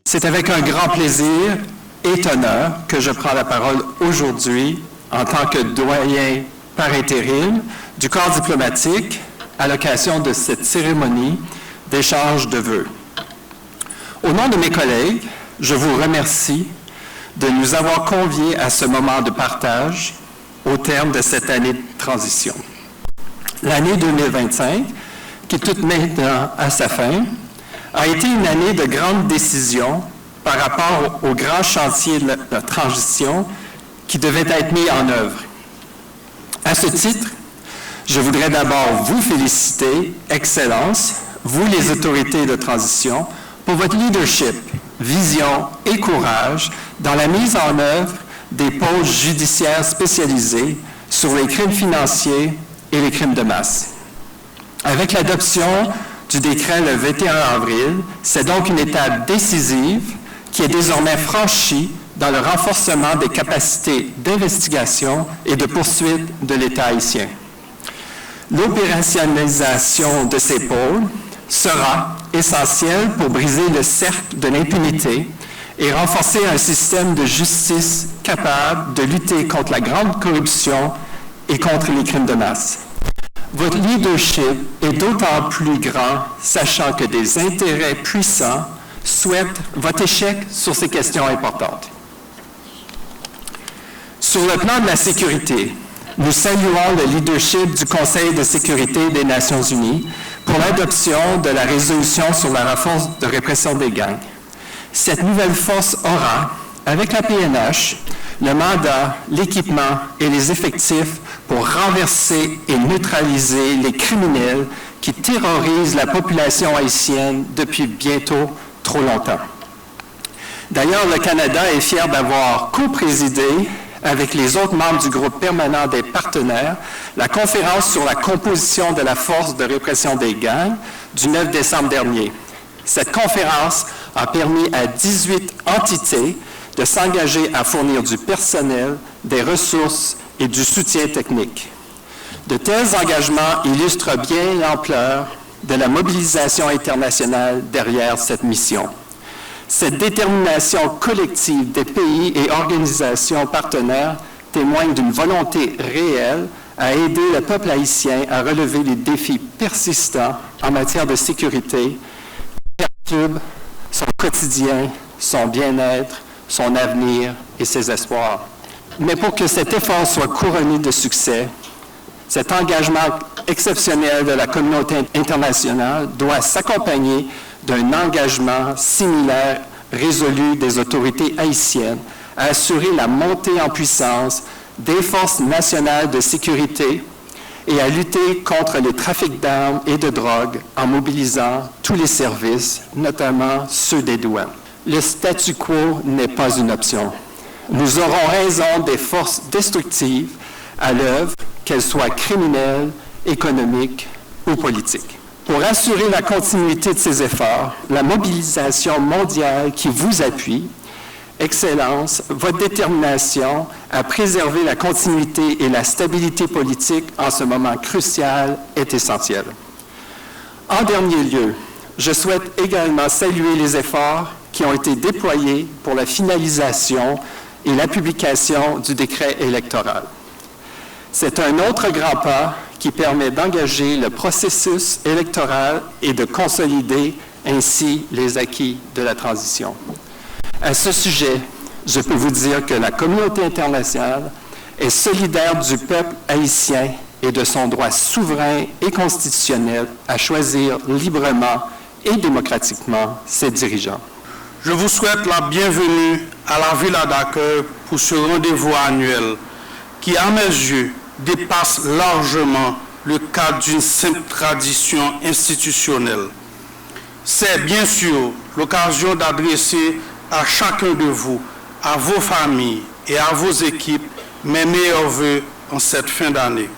C'est avec un grand plaisir et honneur que je prends la parole aujourd'hui en tant que doyen par intérim du corps diplomatique à l'occasion de cette cérémonie d'échange de vœux. Au nom de mes collègues, je vous remercie de nous avoir conviés à ce moment de partage au terme de cette année de transition. L'année 2025, qui est toute maintenant à sa fin, a été une année de grandes décisions par rapport au grand chantier de la transition qui devait être mis en œuvre. À ce titre, je voudrais d'abord vous féliciter, Excellences, vous les autorités de transition, pour votre leadership, vision et courage dans la mise en œuvre des pôles judiciaires spécialisés sur les crimes financiers et les crimes de masse. Avec l'adoption du décret le 21 avril, c'est donc une étape décisive qui est désormais franchie dans le renforcement des capacités d'investigation et de poursuite de l'État haïtien. L'opérationnalisation de ces pôles sera essentielle pour briser le cercle de l'impunité et renforcer un système de justice capable de lutter contre la grande corruption et contre les crimes de masse. Votre leadership est d'autant plus grand, sachant que des intérêts puissants souhaitent votre échec sur ces questions importantes. Sur le plan de la sécurité, nous saluons le leadership du Conseil de sécurité des Nations unies pour l'adoption de la résolution sur la force de répression des gangs. Cette nouvelle force aura, avec la PNH, le mandat, l'équipement et les effectifs pour renverser et neutraliser les criminels qui terrorisent la population haïtienne depuis bientôt trop longtemps. D'ailleurs, le Canada est fier d'avoir co-présidé avec les autres membres du groupe permanent des partenaires la conférence sur la composition de la force de répression des gangs du 9 décembre dernier. Cette conférence a permis à 18 entités de s'engager à fournir du personnel, des ressources et du soutien technique. De tels engagements illustrent bien l'ampleur de la mobilisation internationale derrière cette mission. Cette détermination collective des pays et organisations partenaires témoigne d'une volonté réelle à aider le peuple haïtien à relever les défis persistants en matière de sécurité qui perturbent son quotidien, son bien-être, son avenir et ses espoirs. Mais pour que cet effort soit couronné de succès, cet engagement exceptionnel de la communauté internationale doit s'accompagner d'un engagement similaire résolu des autorités haïtiennes à assurer la montée en puissance des forces nationales de sécurité et à lutter contre les trafics d'armes et de drogue en mobilisant tous les services, notamment ceux des douanes. Le statu quo n'est pas une option. Nous aurons raison des forces destructives à l'œuvre, qu'elles soient criminelles, économiques ou politiques. Pour assurer la continuité de ces efforts, la mobilisation mondiale qui vous appuie, Excellence, votre détermination à préserver la continuité et la stabilité politique en ce moment crucial est essentielle. En dernier lieu, je souhaite également saluer les efforts qui ont été déployés pour la finalisation et la publication du décret électoral. C'est un autre grand pas qui permet d'engager le processus électoral et de consolider ainsi les acquis de la transition. À ce sujet, je peux vous dire que la communauté internationale est solidaire du peuple haïtien et de son droit souverain et constitutionnel à choisir librement et démocratiquement ses dirigeants. Je vous souhaite la bienvenue à la Villa d'accueil pour ce rendez-vous annuel qui, à mes yeux, dépasse largement le cadre d'une simple tradition institutionnelle. C'est bien sûr l'occasion d'adresser à chacun de vous, à vos familles et à vos équipes, mes meilleurs vœux en cette fin d'année.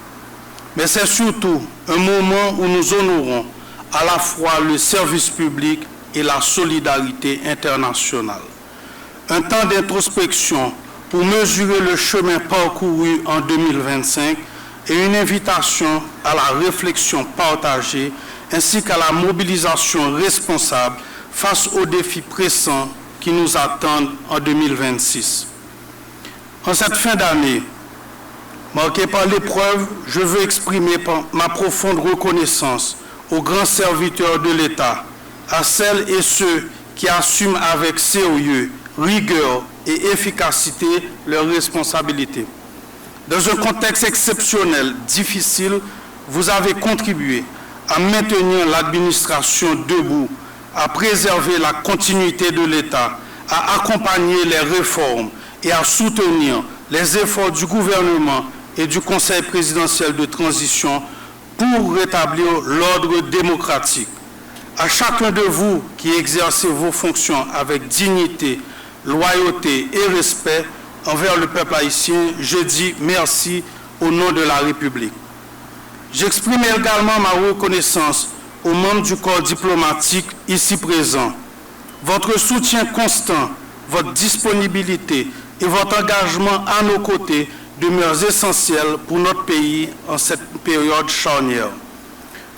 Mais c'est surtout un moment où nous honorons à la fois le service public et la solidarité internationale. Un temps d'introspection pour mesurer le chemin parcouru en 2025 et une invitation à la réflexion partagée ainsi qu'à la mobilisation responsable face aux défis pressants qui qui nous attendent en 2026. En cette fin d'année, marquée par l'épreuve, je veux exprimer ma profonde reconnaissance aux grands serviteurs de l'État, à celles et ceux qui assument avec sérieux, rigueur et efficacité leurs responsabilités. Dans un contexte exceptionnel, difficile, vous avez contribué à maintenir l'administration debout, à préserver la continuité de l'État, à accompagner les réformes et à soutenir les efforts du gouvernement et du Conseil présidentiel de transition pour rétablir l'ordre démocratique. À chacun de vous qui exercez vos fonctions avec dignité, loyauté et respect envers le peuple haïtien, je dis merci au nom de la République. J'exprime également ma reconnaissance aux membres du corps diplomatique ici présents. Votre soutien constant, votre disponibilité et votre engagement à nos côtés demeurent essentiels pour notre pays en cette période charnière.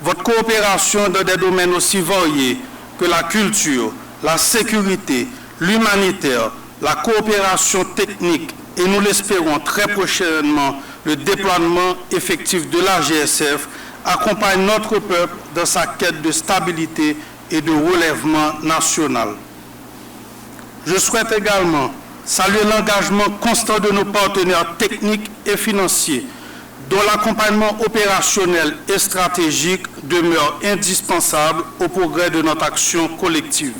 Votre coopération dans des domaines aussi variés que la culture, la sécurité, l'humanitaire, la coopération technique et nous l'espérons très prochainement le déploiement effectif de la GSF accompagne notre peuple dans sa quête de stabilité et de relèvement national. Je souhaite également saluer l'engagement constant de nos partenaires techniques et financiers, dont l'accompagnement opérationnel et stratégique demeure indispensable au progrès de notre action collective.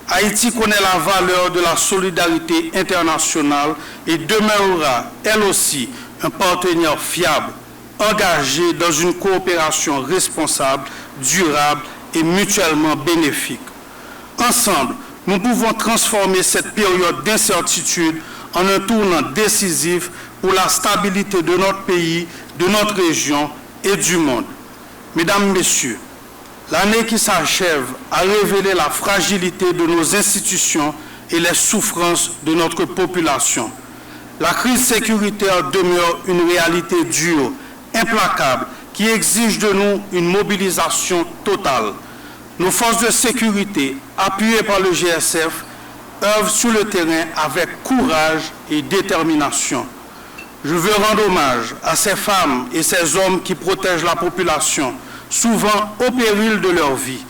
Haïti connaît la valeur de la solidarité internationale et demeurera, elle aussi, un partenaire fiable, engagé dans une coopération responsable, durable et mutuellement bénéfique. Ensemble, nous pouvons transformer cette période d'incertitude en un tournant décisif pour la stabilité de notre pays, de notre région et du monde. Mesdames, Messieurs, l'année qui s'achève a révélé la fragilité de nos institutions et les souffrances de notre population. La crise sécuritaire demeure une réalité dure, implacable, qui exige de nous une mobilisation totale. Nos forces de sécurité, appuyées par le GSF, œuvrent sur le terrain avec courage et détermination. Je veux rendre hommage à ces femmes et ces hommes qui protègent la population, souvent au péril de leur vie.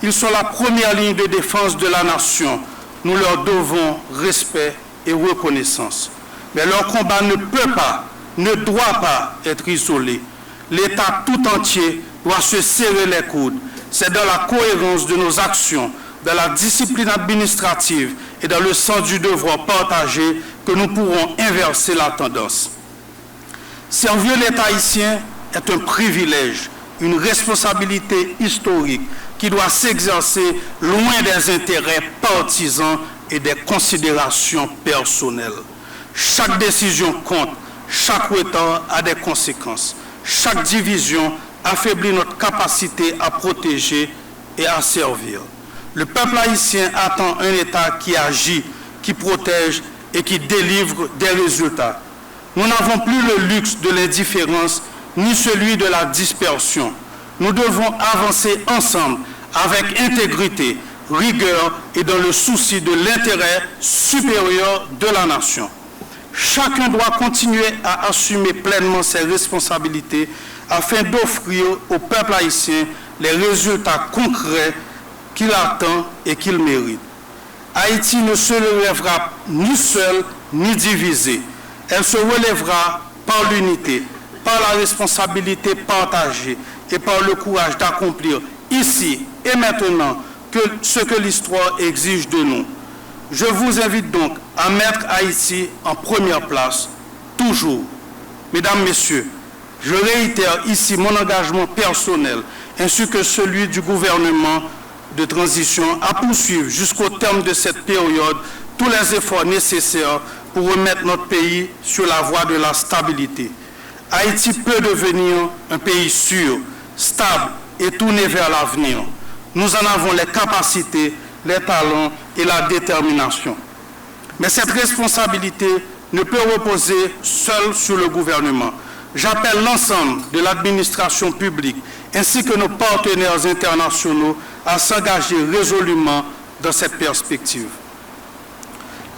Ils sont la première ligne de défense de la nation. Nous leur devons respect et reconnaissance. Mais leur combat ne peut pas, ne doit pas être isolé. L'État tout entier doit se serrer les coudes. C'est dans la cohérence de nos actions, dans la discipline administrative et dans le sens du devoir partagé que nous pourrons inverser la tendance. Servir l'État haïtien est un privilège, une responsabilité historique qui doit s'exercer loin des intérêts partisans et des considérations personnelles. Chaque décision compte, chaque retard a des conséquences. Chaque division affaiblit notre capacité à protéger et à servir. Le peuple haïtien attend un État qui agit, qui protège et qui délivre des résultats. Nous n'avons plus le luxe de l'indifférence ni celui de la dispersion. Nous devons avancer ensemble avec intégrité, rigueur et dans le souci de l'intérêt supérieur de la nation. Chacun doit continuer à assumer pleinement ses responsabilités afin d'offrir au peuple haïtien les résultats concrets qu'il attend et qu'il mérite. Haïti ne se relèvera ni seule ni divisée. Elle se relèvera par l'unité, par la responsabilité partagée et par le courage d'accomplir ici et maintenant ce que l'histoire exige de nous. Je vous invite donc à mettre Haïti en première place, toujours. Mesdames, Messieurs, je réitère ici mon engagement personnel ainsi que celui du gouvernement de transition à poursuivre jusqu'au terme de cette période tous les efforts nécessaires pour remettre notre pays sur la voie de la stabilité. Haïti peut devenir un pays sûr, stable et tourné vers l'avenir. Nous en avons les capacités, les talents et la détermination. Mais cette responsabilité ne peut reposer seule sur le gouvernement. J'appelle l'ensemble de l'administration publique ainsi que nos partenaires internationaux à s'engager résolument dans cette perspective.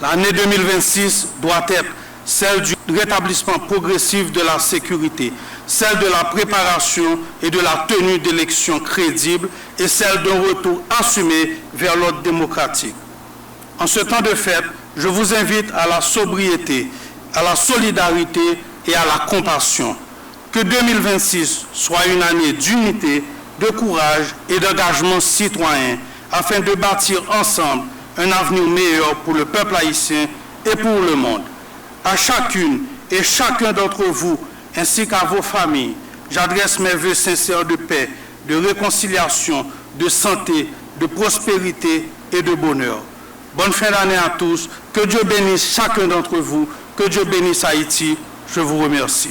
L'année 2026 doit être celle du rétablissement progressif de la sécurité, celle de la préparation et de la tenue d'élections crédibles et celle d'un retour assumé vers l'ordre démocratique. En ce temps de fête, je vous invite à la sobriété, à la solidarité et à la compassion. Que 2026 soit une année d'unité, de courage et d'engagement citoyen afin de bâtir ensemble un avenir meilleur pour le peuple haïtien et pour le monde. À chacune et chacun d'entre vous, ainsi qu'à vos familles, j'adresse mes vœux sincères de paix, de réconciliation, de santé, de prospérité et de bonheur. Bonne fin d'année à tous. Que Dieu bénisse chacun d'entre vous. Que Dieu bénisse Haïti. Je vous remercie.